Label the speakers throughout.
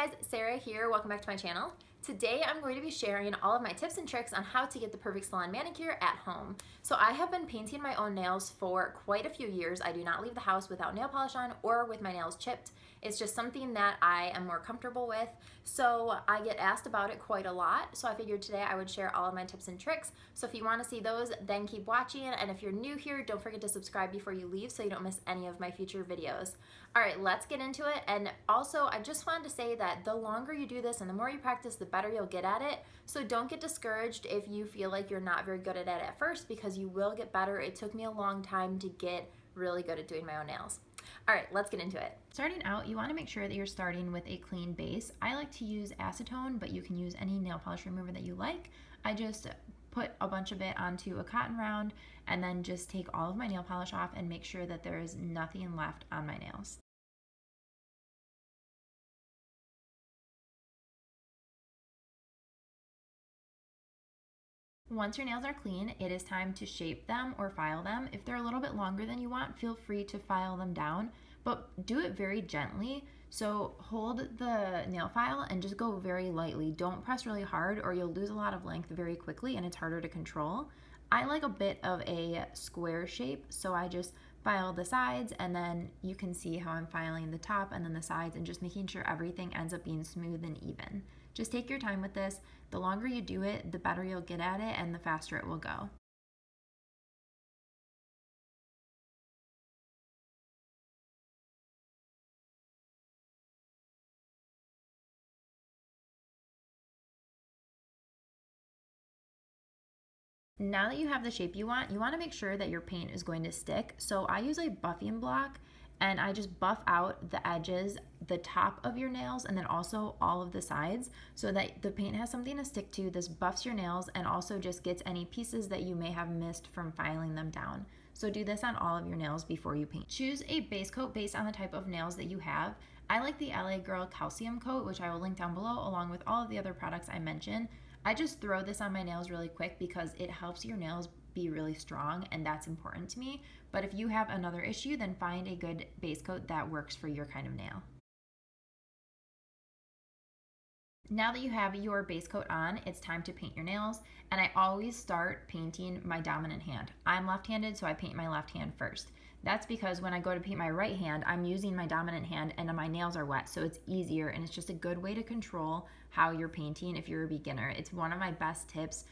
Speaker 1: Hi guys, Sarah here. Welcome back to my channel. Today I'm going to be sharing all of my tips and tricks on how to get the perfect salon manicure at home. So I have been painting my own nails for quite a few years. I do not leave the house without nail polish on or with my nails chipped. It's just something that I am more comfortable with. So I get asked about it quite a lot. So I figured today I would share all of my tips and tricks. So if you want to see those, then keep watching. And if you're new here, don't forget to subscribe before you leave so you don't miss any of my future videos. All right, let's get into it. And also I just wanted to say that the longer you do this and the more you practice, the better you'll get at it. So don't get discouraged if you feel like you're not very good at it at first, because you will get better. It took me a long time to get really good at doing my own nails. All right, let's get into it. Starting out, you want to make sure that you're starting with a clean base. I like to use acetone, but you can use any nail polish remover that you like. I just put a bunch of it onto a cotton round and then just take all of my nail polish off and make sure that there is nothing left on my nails. Once your nails are clean, it is time to shape them or file them. If they're a little bit longer than you want, feel free to file them down, but do it very gently. So hold the nail file and just go very lightly. Don't press really hard or you'll lose a lot of length very quickly and it's harder to control. I like a bit of a square shape, so I just file the sides, and then you can see how I'm filing the top and then the sides and just making sure everything ends up being smooth and even. Just take your time with this. The longer you do it, the better you'll get at it and the faster it will go. Now that you have the shape you want to make sure that your paint is going to stick. So I use a buffing block and I just buff out the edges, the top of your nails, and then also all of the sides so that the paint has something to stick to. This buffs your nails and also just gets any pieces that you may have missed from filing them down. So do this on all of your nails before you paint. Choose a base coat based on the type of nails that you have. I like the LA Girl Calcium Coat, which I will link down below, along with all of the other products I mentioned. I just throw this on my nails really quick because it helps your nails be really strong, and that's important to me. But if you have another issue, then find a good base coat that works for your kind of nail. Now that you have your base coat on, it's time to paint your nails, and I always start painting my dominant hand. I'm left-handed, so I paint my left hand first. That's because when I go to paint my right hand, I'm using my dominant hand and my nails are wet, so it's easier, and it's just a good way to control how you're painting if you're a beginner. It's one of my best tips.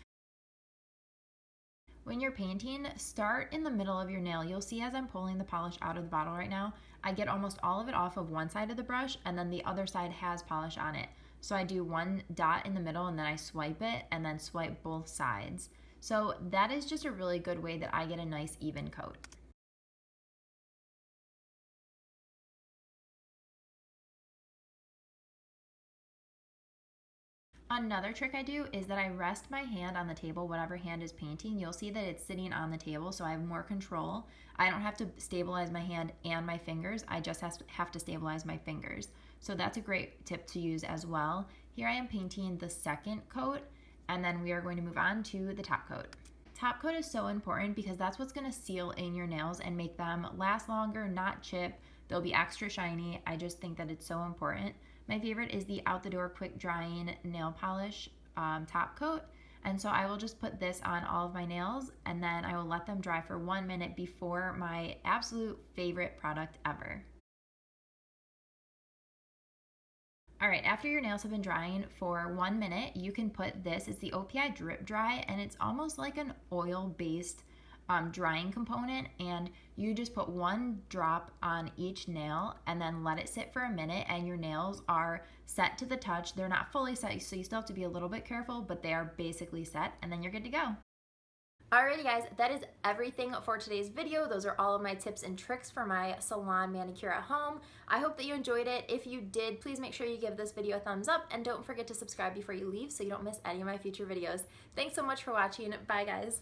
Speaker 1: When you're painting, start in the middle of your nail. You'll see as I'm pulling the polish out of the bottle right now, I get almost all of it off of one side of the brush, and then the other side has polish on it. So I do one dot in the middle and then I swipe it and then swipe both sides. So that is just a really good way that I get a nice even coat. Another trick I do is that I rest my hand on the table, whatever hand is painting. You'll see that it's sitting on the table, so I have more control. I don't have to stabilize my hand and my fingers. I just have to stabilize my fingers. So that's a great tip to use as well. Here I am painting the second coat, and then we are going to move on to the top coat. Top coat is so important because that's what's going to seal in your nails and make them last longer, not chip. They'll be extra shiny. I just think that it's so important. My favorite is the Out the Door Quick Drying Nail Polish top coat. And so I will just put this on all of my nails and then I will let them dry for 1 minute before my absolute favorite product ever. All right, after your nails have been drying for 1 minute, you can put this, it's the OPI Drip Dry, and it's almost like an oil-based drying component, and you just put 1 drop on each nail and then let it sit for a minute, and your nails are set to the touch. They're not fully set, so you still have to be a little bit careful, but they are basically set, and then you're good to go. Alrighty guys, that is everything for today's video. Those are all of my tips and tricks for my salon manicure at home. I hope that you enjoyed it. If you did, please make sure you give this video a thumbs up and don't forget to subscribe before you leave so you don't miss any of my future videos. Thanks so much for watching. Bye guys.